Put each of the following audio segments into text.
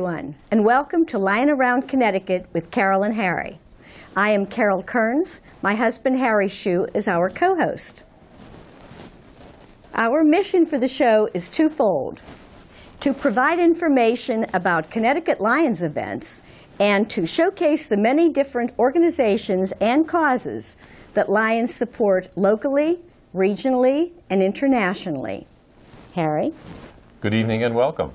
everyone, and welcome to Lying Around Connecticut with Carol and Harry. I am Carol Kearns. My husband Harry Shue is our co-host. Our mission for the show is twofold: to provide information about Connecticut Lions events and to showcase the many different organizations and causes that Lions support locally, regionally, and internationally. Harry? Good evening and welcome.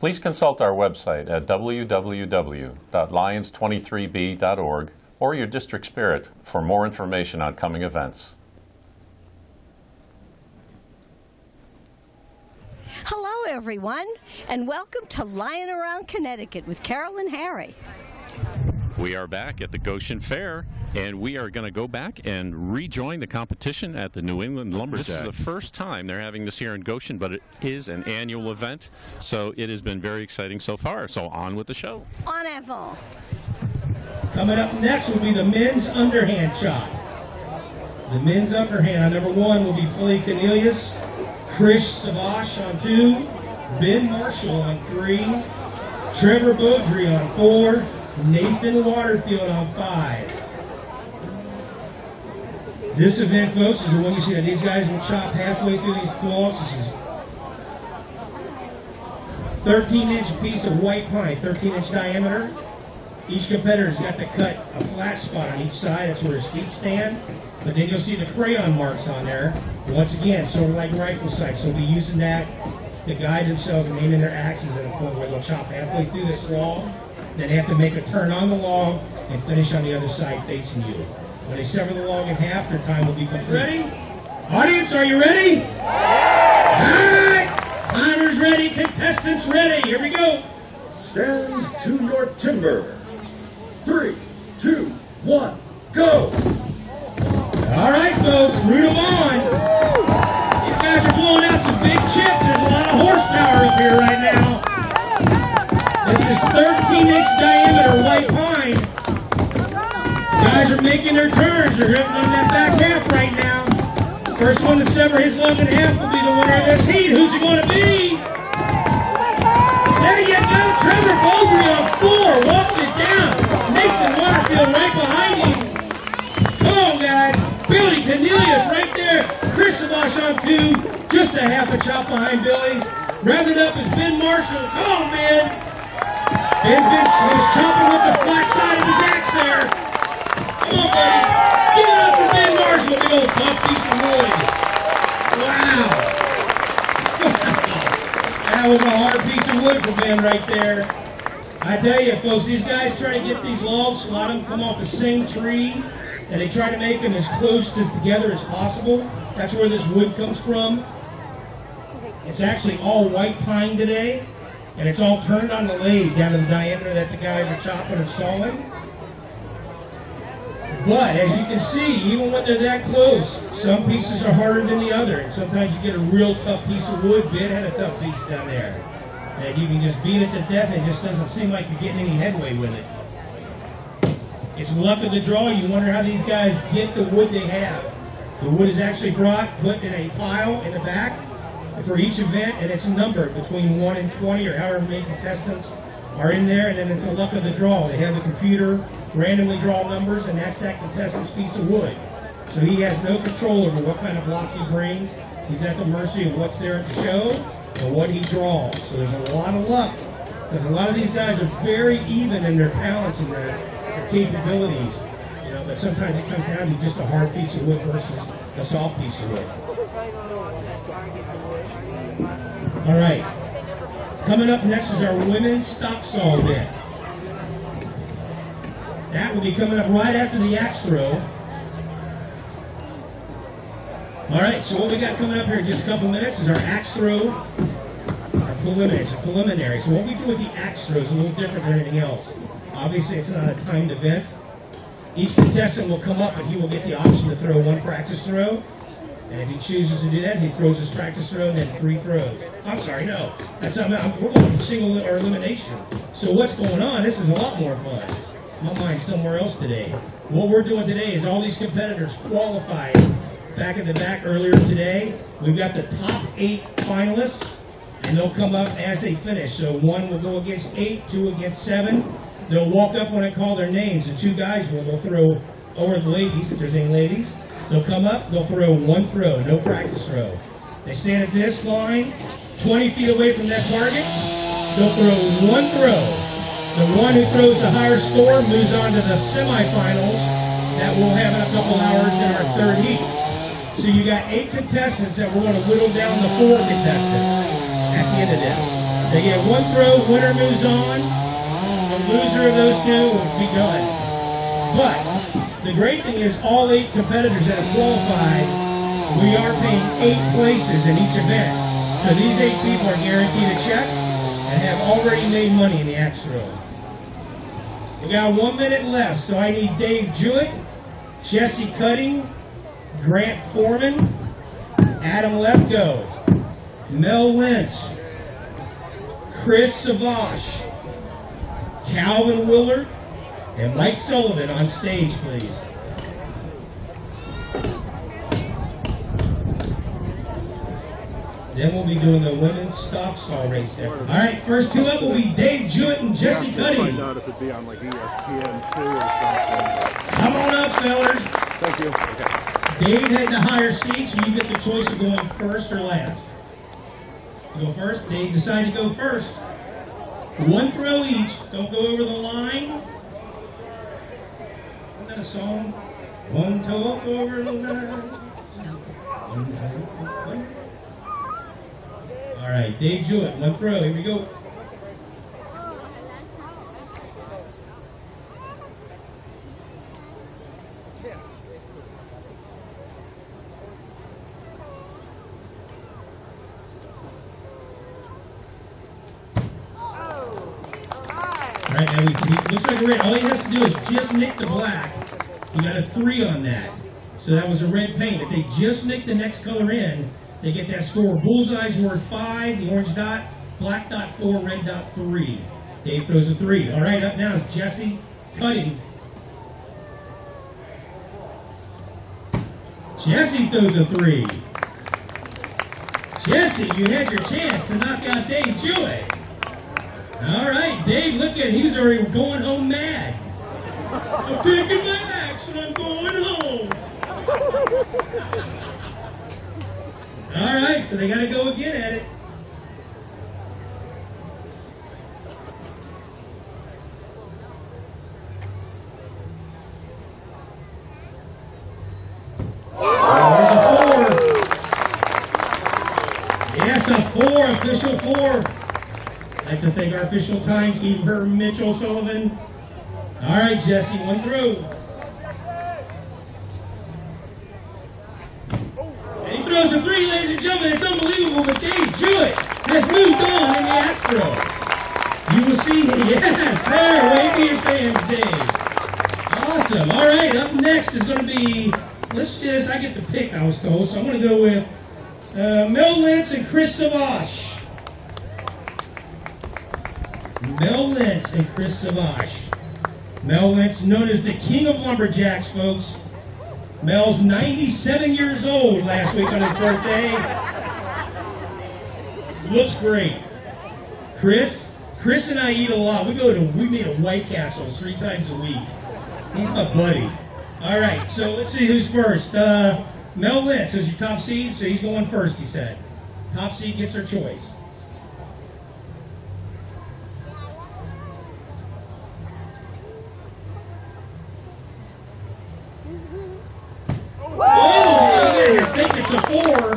Please consult our website at www.lions23b.org or your district spirit for more information on coming events. Hello, everyone, and welcome to Lying Around Connecticut with Carol and Harry. We are back at the Goshen Fair, and we are going to go back and rejoin the competition at the New England Lumberjacks. This is the first time they're having this here in Goshen, but it is an annual event, so it has been very exciting so far. So on with the show. En avant. Coming up next will be the men's underhand chop. The men's underhand on number 1 will be Billy Cornelius, Chris Savash on 2, Ben Marshall on 3, Trevor Beaudry on 4, Nathan Waterfield on 5. This event, folks, is the one you see that these guys will chop halfway through these claws. This is 13-inch piece of white pine, 13-inch diameter. Each competitor's got to cut a flat spot on each side. That's where his feet stand. But then you'll see the crayon marks on there. Once again, sort of like rifle sights. So we'll be using that to guide themselves and aiming their axes at a point where they'll chop halfway through this log. Then they have to make a turn on the log and finish on the other side facing you. When they sever the log in half, their time will be complete. Ready? Audience, are you ready? All right. Climbers ready, contestants ready. Here we go. Stand to your timber. 3, 2, 1, go! All right, folks, root them on. These guys are blowing out some big chips. There's a lot of horsepower up here right now. This is 13-inch diameter white pine. Guys are making their turns. They're hitting on that back half right now. First one to sever his log in half will be the winner of this heat. Who's it going to be? There you go. Trevor Beaudry on 4. Walks it down. Nathan Waterfield right behind him. Come on, guys. Billy Cornelius right there. Chris Savash on 2. Just a half a chop behind Billy. Rounded up is Ben Marshall. Come on, man. Ben's chopping with the flat side of his axe there. Come on, buddy. Give it up for Ben Marshall. Big old tough piece of wood. Wow. That was a hard piece of wood for Ben right there. I tell you, folks, these guys try to get these logs, a lot of them come off the same tree, and they try to make them as close together as possible. That's where this wood comes from. It's actually all white pine today, and it's all turned on the lathe down to the diameter that the guys are chopping and sawing. But as you can see, even when they're that close, some pieces are harder than the other, and sometimes you get a real tough piece of wood. Ben had a tough piece down there. That you can just beat it to death, and it just doesn't seem like you're getting any headway with it. It's luck of the draw. You wonder how these guys get the wood they have. The wood is actually put in a pile in the back for each event, and it's numbered between 1 and 20 or however many contestants are in there, and then it's a luck of the draw. They have the computer randomly draw numbers, and that's that contestant's piece of wood. So he has no control over what kind of block he brings. He's at the mercy of what's there at the show and what he draws. So there's a lot of luck, because a lot of these guys are very even in their talents and their capabilities. You know, but sometimes it comes down to just a hard piece of wood versus a soft piece of wood. All right. Coming up next is our women's stop saw event. That will be coming up right after the axe throw. All right, so what we got coming up here in just a couple minutes is our axe throw, our preliminary. It's a preliminary. So what we do with the axe throw is a little different than anything else. Obviously, it's not a timed event. Each contestant will come up and he will get the option to throw one practice throw. And if he chooses to do that, he throws his practice throw and then 3 throws. I'm sorry, no. That's not, we're going to single or elimination. So what's going on? This is a lot more fun. My mind's somewhere else today. What we're doing today is all these competitors qualified back at the back earlier today. We've got the top 8 finalists, and they'll come up as they finish. So 1 will go against 8, 2 against 7. They'll walk up when I call their names. The 2 guys will throw, or the ladies, if there's any ladies. They'll come up, they'll throw 1 throw, no practice throw. They stand at this line, 20 feet away from that target. They'll throw 1 throw. The one who throws the higher score moves on to the semifinals that we'll have in a couple hours in our 3rd heat. So you got 8 contestants that we're going to whittle down to 4 contestants at the end of this. They get 1 throw, winner moves on. The loser of those 2 will be done. But the great thing is all 8 competitors that have qualified, we are paying 8 places in each event. So these 8 people are guaranteed a check and have already made money in the axe throw. We got 1 minute left, so I need Dave Jewett, Jesse Cutting, Grant Foreman, Adam Lefko, Mel Wentz, Chris Savage, Calvin Willard, and Mike Sullivan on stage, please. Then we'll be doing the women's stop stall race there. All right, first 2 up will be Dave Jewett and Jesse Cutting. Find out if it'd be on like ESPN2 or something. Come on up, fellas. Thank you. Okay. Dave had the higher seat, so you get the choice of going first or last. You go first. Dave decided to go first. 1 throw each. Don't go over the line. Isn't that a song? 1 toe over the line. All right, Dave Jewett, 1 throw. Here we go. All right, now he looks like a red. All he has to do is just nick the black. You got a 3 on that. So that was a red paint. If they just nick the next color in, they get that score. Bullseye's worth 5, the orange dot, black dot 4, red dot 3. Dave throws a 3. All right, up now is Jesse Cutting. Jesse throws a 3. Jesse, you had your chance to knock out Dave Jewett. All right, Dave, look at he was already going home mad. I'm taking my axe and I'm going home. All right, so they got to go again at it. There's a 4. Yes, a 4, official 4. I'd like to thank our official timekeeper, Mitchell Sullivan. All right, Jesse, 1 throw. And he throws a 3, ladies and gentlemen. It's unbelievable, but Dave Jewett has moved on in the axe throw. You will see, yes, there, wave to your fans, Dave. Awesome. All right, up next is going to be, I get the pick, I was told, so I'm going to go with Mel Lentz and Chris Savage. Mel Lentz and Chris Savage. Mel Lentz, known as the king of Lumberjacks, folks. Mel's 97 years old last week on his birthday. Looks great. Chris and I eat a lot. We meet at White Castles 3 times a week. He's my buddy. All right, so let's see who's first. Mel Lentz is your top seed, so he's going first, he said. Top seed gets their choice. I think it's a 4.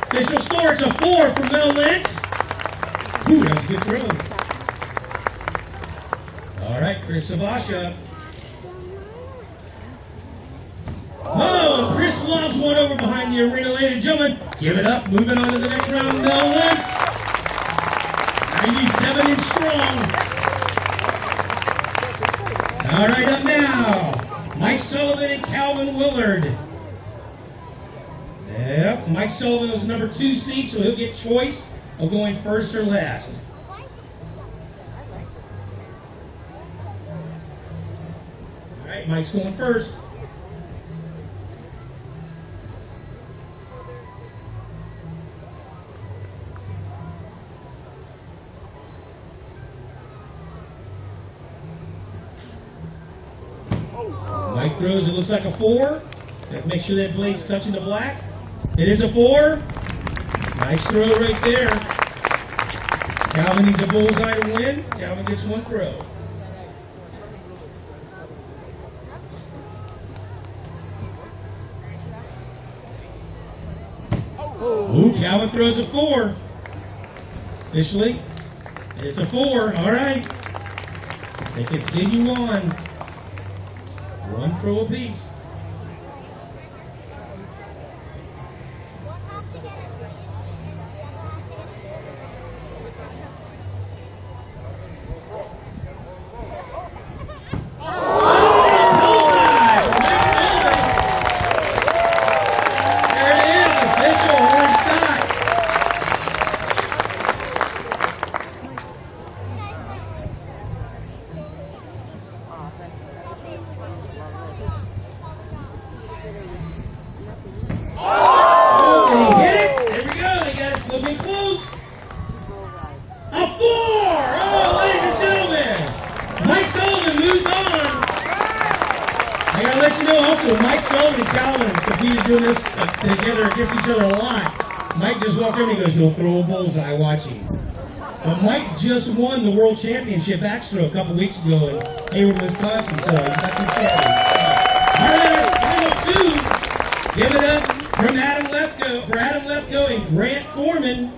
Official score, it's a 4 for Mel Lentz. Ooh, that was a good throw. All right, Chris Savasha. Oh, and Chris lobs one over behind the arena, ladies and gentlemen. Give it up. Moving on to the next round, Mel Lentz. 97 and strong. All right, up now, Mike Sullivan and Calvin Willard. Yep, Mike Sullivan was number 2 seed, so he'll get choice of going first or last. All right, Mike's going first. throws, it looks like a 4. Make sure that blade's touching the black. It is a 4. Nice throw right there. Calvin needs a bullseye to win. Calvin gets 1 throw. Ooh, Calvin throws a 4. Officially, it's a 4. All right. They continue on. 1 throw apiece. He'll throw a bullseye watching. But Mike just won the World Championship axe throw a couple weeks ago in Hayward, Wisconsin, so he's not too shabby. All right, final 2. Give it up from Adam Lefko and Grant Foreman.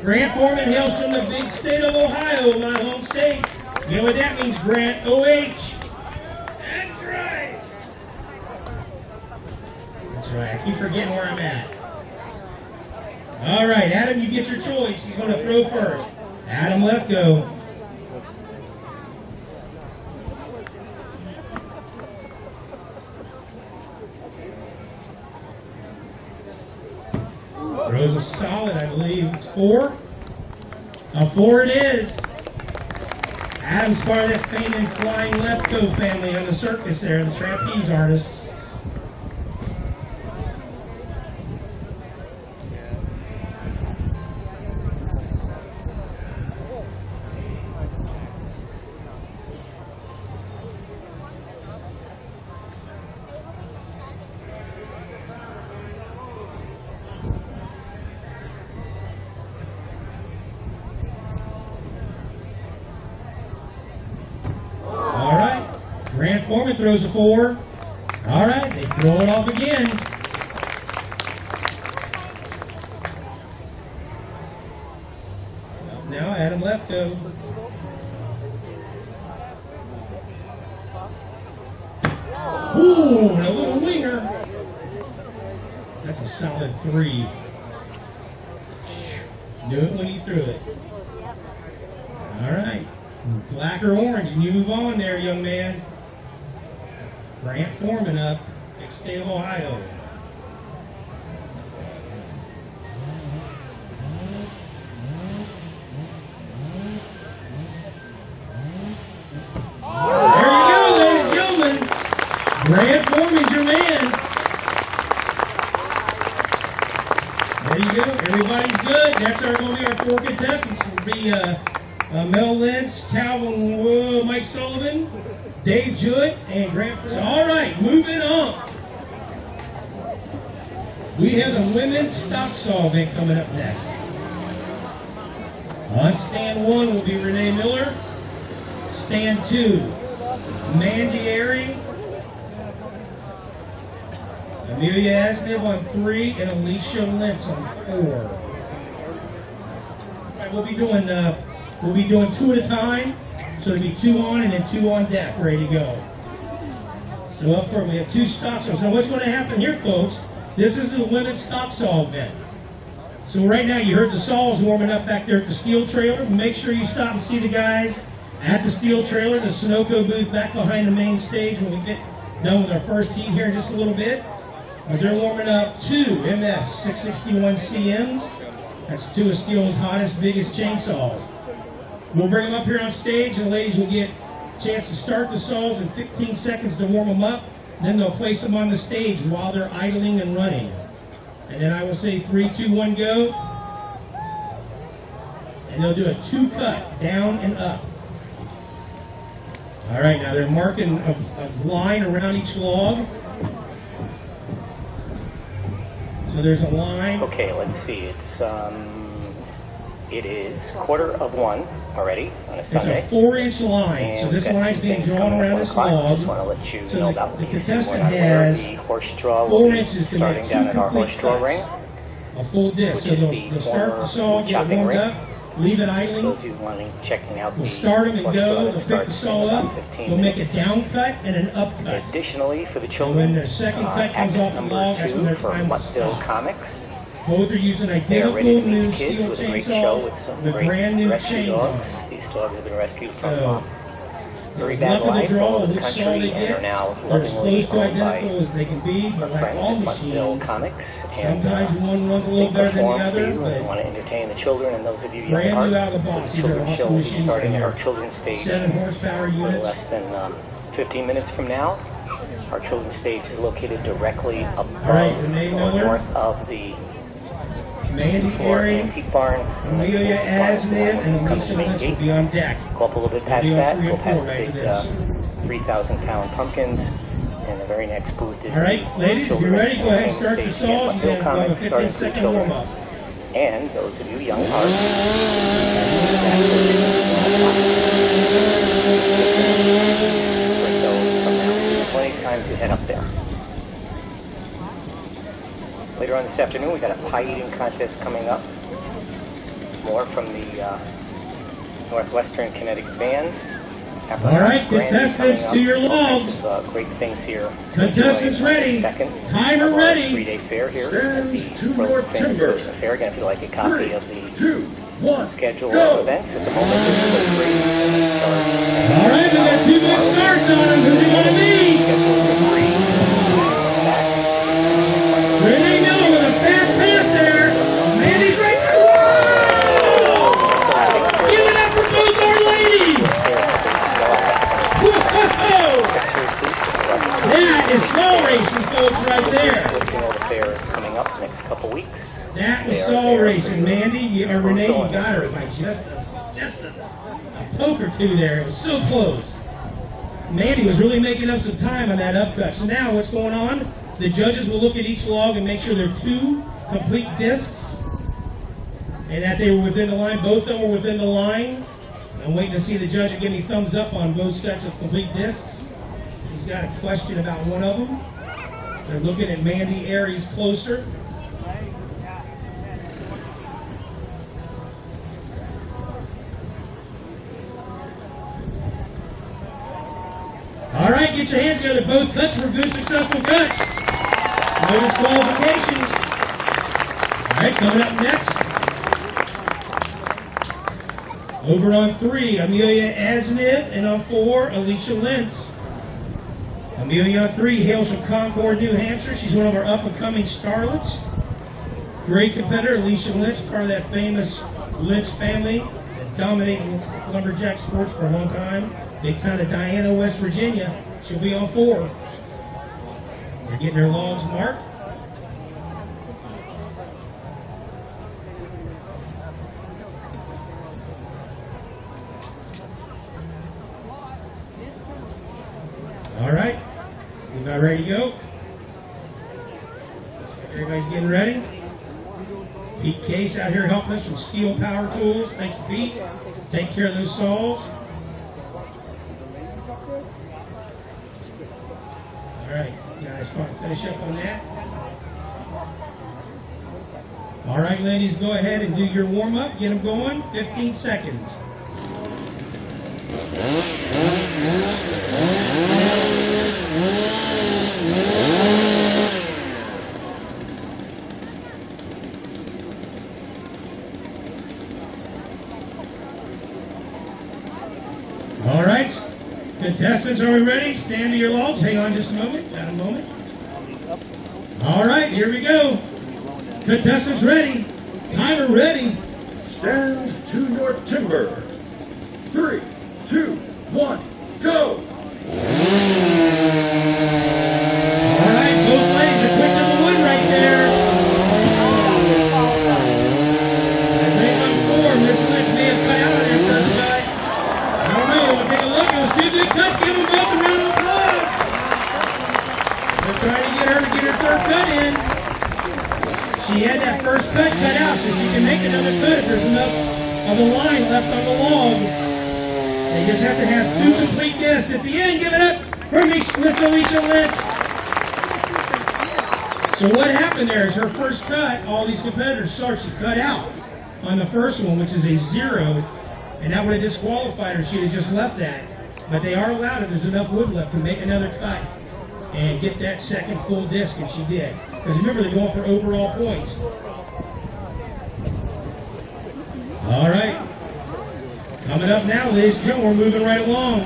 Grant Foreman hails from the big state of Ohio, my home state. You know what that means, Grant? OH. That's right. That's right. I keep forgetting where I'm at. All right, Adam, you get your choice. He's going to throw first. Adam Lefko. Throws a solid, I believe. 4. A 4 it is. Adam's part of that famous Flying Lefko family on the circus there, the trapeze artists. Grant Foreman throws a 4. All right, they throw it off again. Up now, Adam Lefko. Ooh, and a little winger. That's a solid 3. Knew it when he threw it. All right, black or orange, and you move on there, young man. Grant Foreman up, big state of Ohio. There you go, ladies and gentlemen. Grant Foreman's your man. There you go. Everybody's good. That's going to be our 4 contestants. Will be Mel Lentz, Calvin, Mike Sullivan, Dave Jewett, and Grant. All right, moving on. We have the women's stop saw event coming up next. On stand 1 will be Renee Miller. Stand 2, Mandy Airy, Amelia Asnib on 3, and Alicia Lentz on 4. All right, we'll be doing 2 at a time. So it'll be 2 on and then 2 on deck, ready to go. So up front we have 2 stop saws. Now what's going to happen here, folks, this is the women's stop saw event. So right now you heard the saws warming up back there at the steel trailer. Make sure you stop and see the guys at the steel trailer, the Sunoco booth back behind the main stage when we get done with our first heat here in just a little bit. They're warming up 2 MS 661 CMs. That's 2 of Steel's hottest, biggest chainsaws. We'll bring them up here on stage, and the ladies will get a chance to start the saws in 15 seconds to warm them up. Then they'll place them on the stage while they're idling and running. And then I will say 3, 2, 1, go. And they'll do a 2 cut, down and up. All right, now they're marking a line around each log. So there's a line. Okay, let's see. It is 1:15 already on a Sunday. It's a 4-inch line. So this line's being drawn around this log. Just want to let you So know about the these. contestant We're not aware of has the horse draw. 4 We'll be inches to starting make down 2 at our complete horse draw ring. cuts. A full disc. So Which is they'll the start the former saw, get it chopping warmed ring. up, leave it Those idling. of you wanting checking out We'll the start them and horse go. draw, They'll it pick the starts in saw about up. 15 They'll make a minutes. down cut and an up cut. Additionally, for the So children, when their second cut comes act off the number log, that's when 2 their for time will Muttville stop. Comics. Both are using They are identical ready to meet new the kids steel with a great show with chainsaws some with great brand new rescue chains on dogs. them. These dogs have been rescued from So, very it's bad luck of the lives all draw over the which saw country they and are get. now They're as lovingly close to owned by identical as they can be, but like friends all at Muttville machines, Comics. And sometimes one runs a little they better than the perform for other, you and but want to entertain the children and those of you young brand at heart. new out of the box. So These the are children's show awesome will be machines starting at right our here. children's stage 7 horsepower for units. less than 15 minutes from now. Our children's stage is located directly above right, Renee or Miller. north of the Mandy for Airy, antique barn. Amelia Asniv, and Alicia Lynch will be on deck. Go up a little bit past They'll be on that, 3 go and 4 past the after big this. 3,000-pound pumpkins, and the very next booth is All right, the ladies, if you're children's ready, go ahead and start entertainment your stage. saws. Again, You Muttville have a Comics starting for 15-second children. warm-up. And those of you young hearts, plenty of time to head up there. Later on this afternoon, we got a pie eating contest coming up. More from the Northwestern Connecticut Band. All right, contestants, to your logs. Great things here. Contestants ready. Second Timer ready. 3-day fair here. Stand at the to your timber. Goshen Fair. Again, if you'd like a copy 3, of the 2, 1, schedule go! of events at the moment, this is free. All right, we got 2 good starts on them. Who's it going to be? Renee Miller with a fast pass there. Mandy's right there. Whoa! Give it up for both our ladies. Whoa! That is soul racing, folks, right there. The fair is coming up next couple weeks. That was They are soul there racing, for your Mandy. Or Renee, you Brutal got her by just a poke or two there. It was so close. Mandy was really making up some time on that upcut. So now what's going on? The judges will look at each log and make sure they're 2 complete discs and that they were within the line. Both of them were within the line. I'm waiting to see the judge give me thumbs up on both sets of complete discs. He's got a question about one of them. They're looking at Mandy Aries closer. All right, get your hands together. Both cuts were good, successful cuts. No disqualifications. All right, coming up next. Over on 3, Amelia Asniv, and on 4, Alicia Lentz. Amelia on 3 hails from Concord, New Hampshire. She's one of our up-and-coming starlets. Great competitor, Alicia Lentz, part of that famous Lentz family that dominated Lumberjack sports for a long time. Big kind of Diana, West Virginia. She'll be on 4. They're getting their logs marked. All right, we about ready to go. Everybody's getting ready. Pete Case out here helping us from Steel Power Tools. Thank you, Pete. Take care of those saws. All right, you guys finish up on that. All right, ladies, go ahead and do your warm-up. Get them going. 15 seconds. All right, contestants, are we ready? Stand to your logs. Hang on just a moment. Got a moment. All right, here we go. Contestants ready. Timer ready. Stand to your timber. 3, 2, 1, go! All right, both ladies are quick to the wood right there. I think on 4, Miss Lynch may have cut out on that first guy. I don't know. We'll take a look. It was 2 good good cuts. Give them both a round of applause. They're trying to get her third cut in. She had that first cut cut out, so she can make another cut if there's enough of the line left on the log. They just have to have 2 complete discs at the end. Give it up for Miss Alicia Litz. So what happened there is her first cut, all these competitors saw she cut out on the first one, which is a 0, and that would have disqualified her. She'd have just left that. But they are allowed, if there's enough wood left, to make another cut and get that second full disc, and she did. Because remember, they're going for overall points. All right. Coming up now, ladies and gentlemen, we're moving right along.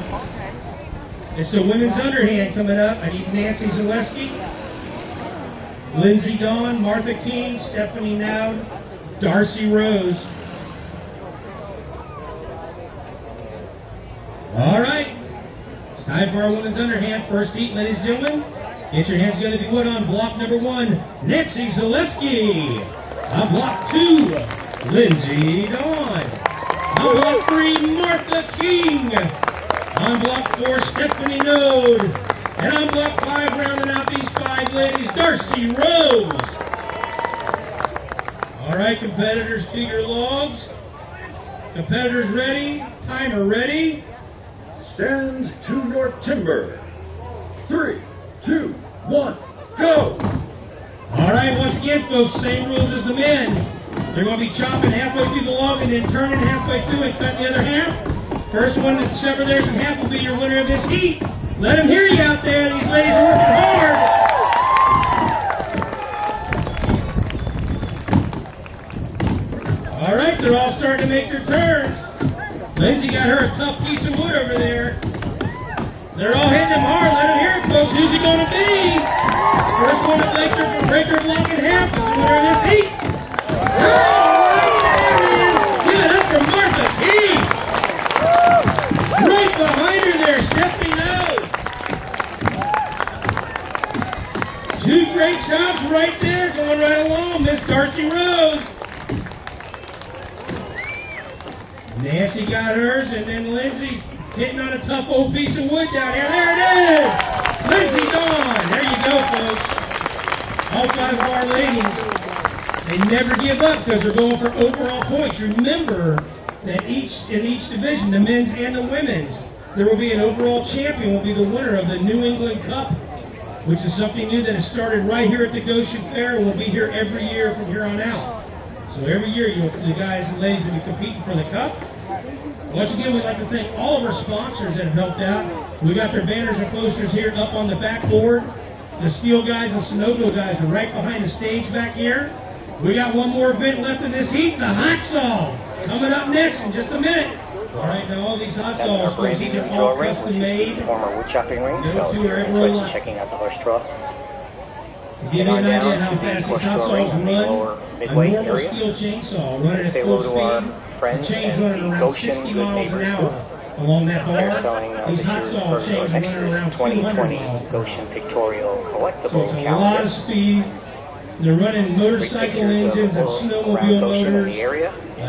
It's the women's underhand coming up. I need Nancy Zaleski, Lindsay Dawn, Martha King, Stephanie Nowd, Darcy Rose. All right. It's time for our women's underhand. First heat, ladies and gentlemen. Get your hands together if you would on block number 1, Nancy Zaleski. On block 2, Lindsay Dawn. On block 3, Martha King. On block 4, Stephanie Node. And on block 5, rounding out these 5 ladies, Darcy Rose. All right, competitors to your logs. Competitors ready. Timer ready. Stand to your timber. 3, 2, 1, go! All right, once again, folks, same rules as the men. They're going to be chopping halfway through the log and then turning halfway through and cutting the other half. First one to sever theirs in half will be your winner of this heat. Let them hear you out there. These ladies are working hard. All right, they're all starting to make their turns. Lindsay got her a tough piece of wood over there. They're all hitting them hard. Let them hear it, folks. Who's it going to be? First one to break their block in half is the winner of this heat. Give it up for Martha King. Right behind her there, Stephanie Node. 2 great jobs right there, going right along. Miss Darcy Rose. Nancy got hers, and then Lindsay's hitting on a tough old piece of wood down here. There it is! Lindsay Dawn. There you go, folks. All 5 of our ladies, they never give up because they're going for overall points. Remember that in each division, the men's and the women's, there will be an overall champion, will be the winner of the New England Cup, which is something new that has started right here at the Goshen Fair and will be here every year from here on out. So every year, the guys and ladies will be competing for the cup. Once again, we'd like to thank all of our sponsors that have helped out. We got their banners and posters here up on the backboard. The Steel guys and Sunoco guys are right behind the stage back here. We got one more event left in this heat, the hot saw, coming up next in just a minute. All right, now all these hot saws, folks, these are all custom made. Former wood chopping ring, Go so to if you're her interested in every checking out the horse trough, to give you an idea how fast these hot saws run, a normal steel chainsaw running at full speed, the chain's running around 60 miles an hour along that bar. These hot saw chains are running around 200 miles an hour. Goshen Pictorial Collectible So it's a lot of speed. They're running motorcycle engines and snowmobile motors.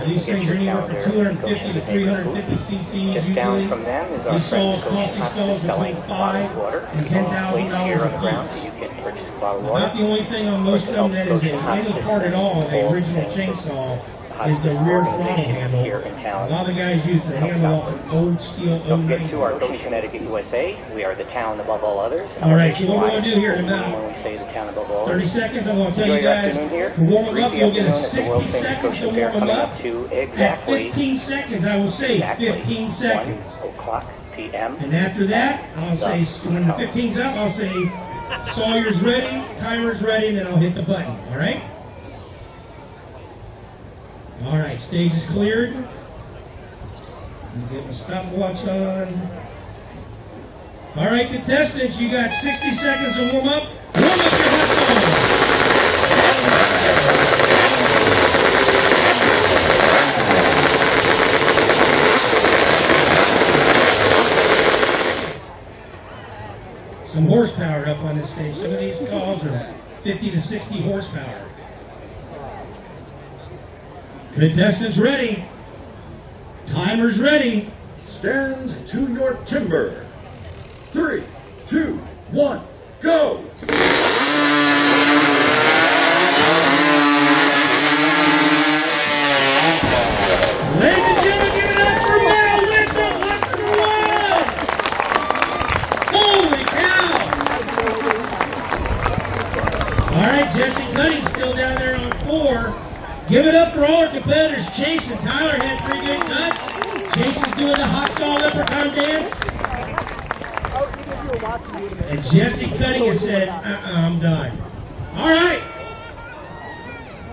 These things are anywhere from 250 to 350 cc's usually. These saws cost these fellows between $5,000 and $10,000 a piece. About the only thing on most of them that is any part at all of the original chainsaw is the rear throttle handle. A lot of the guys use the handle off an old steel Don't forget 09 to our Porsche. Goshen, Connecticut, USA. We are the town above all others. All right, so what we're going to do here in when about we say the town above all 30 others. seconds, I'm going to tell Enjoy you your guys, afternoon here. to warm them up, Breezy you'll get a afternoon at the 60 world famous seconds to Goshen Fair warm them coming up. up to At exactly 15 seconds, I will say 15 seconds. 1 o'clock p.m. And after that, I'll say, when the 15's up, I'll say, Sawyer's ready, timer's ready, and then I'll hit the button, all right? All right, stage is cleared. Get my stopwatch on. All right, contestants, you got 60 seconds to warm up. Warm up your hot saws. Some horsepower up on this stage. Some of these saws are 50 to 60 horsepower. Contestants ready. Timer's ready. Stand to your timber. 3, 2, 1, go! Ladies and gentlemen, give it up for Mel Whitson, left for one! Holy cow! All right, Jesse Cutting still down there on 4. Give it up for all our competitors. Chase and Tyler had 3 good cuts. Chase is doing the hot saw leprechaun dance. And Jesse Cutting has said, I'm done. All right.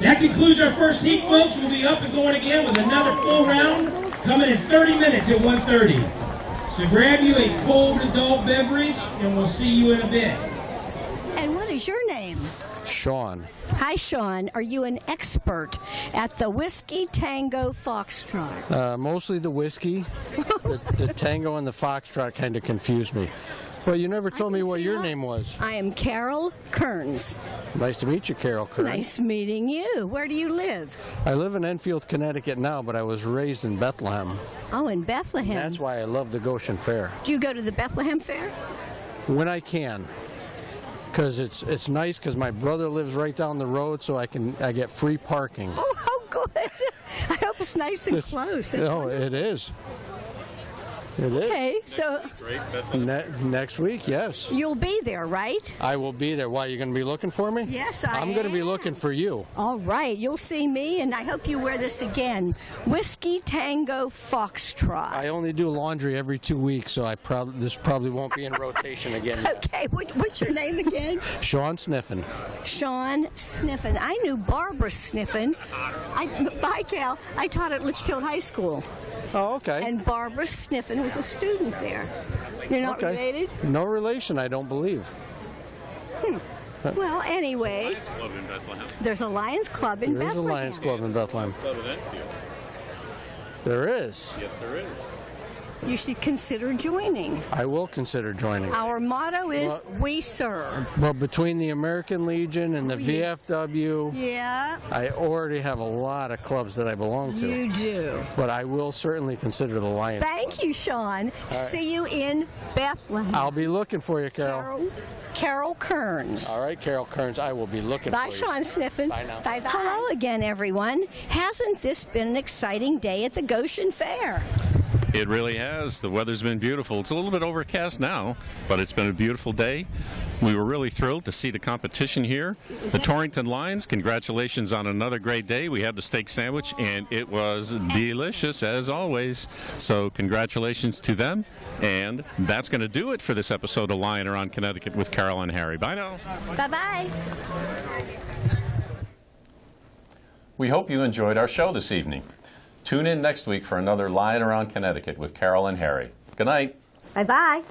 That concludes our first heat, folks. We'll be up and going again with another full round coming in 30 minutes at 1:30. So grab you a cold adult beverage, and we'll see you in a bit. And what is your name? Sean. Hi, Sean. Are you an expert at the Whiskey Tango Foxtrot? Mostly the whiskey. The tango and the foxtrot kind of confused me. Well, you never told me what your name was. I am Carol Kearns. Nice to meet you, Carol Kearns. Nice meeting you. Where do you live? I live in Enfield, Connecticut now, but I was raised in Bethlehem. Oh, in Bethlehem. That's why I love the Goshen Fair. Do you go to the Bethlehem Fair? When I can. Because it's nice because my brother lives right down the road, so I get free parking. Oh, how good. I hope it's nice and close. No, it is. It is. Okay, so Next week, yes. you'll be there, right? I will be there. Why, you going to be looking for me? Yes, I'm going to be looking for you. All right, you'll see me, and I hope you wear this again. Whiskey Tango Foxtrot. I only do laundry every 2 weeks, so this probably won't be in rotation again. Okay, what's your name again? Sean Sniffen. Sean Sniffen. I knew Barbara Sniffen. Bye, Cal. I taught at Litchfield High School. Oh, okay. And Barbara Sniffen was a student there. You're not related? No relation, I don't believe. Well, anyway, Lions Club in Bethlehem. there's a Lions Club in There is a Bethlehem. Lions Club in Bethlehem. Club in Enfield. There is. Yes, there is. You should consider joining. I will consider joining. Our motto is, we serve. Well, between the American Legion and the VFW, Yeah, I already have a lot of clubs that I belong to. you do. But I will certainly consider the Lions. Thank you, Sean. See you in Bethlehem. I'll be looking for you, Carol. Carol Kearns. All right, Carol Kearns, I will be looking Bye, for you. Sean Sniffen. Bye now. Bye-bye. Hello again, everyone. Hasn't this been an exciting day at the Goshen Fair? It really has. The weather's been beautiful. It's a little bit overcast now, but it's been a beautiful day. We were really thrilled to see the competition here. The Torrington Lions, congratulations on another great day. We had the steak sandwich, and it was delicious as always. So congratulations to them. And that's going to do it for this episode of Lion Around Connecticut with Carol and Harry. Bye now. Bye-bye. We hope you enjoyed our show this evening. Tune in next week for another Lion Around Connecticut with Carol and Harry. Good night. Bye-bye.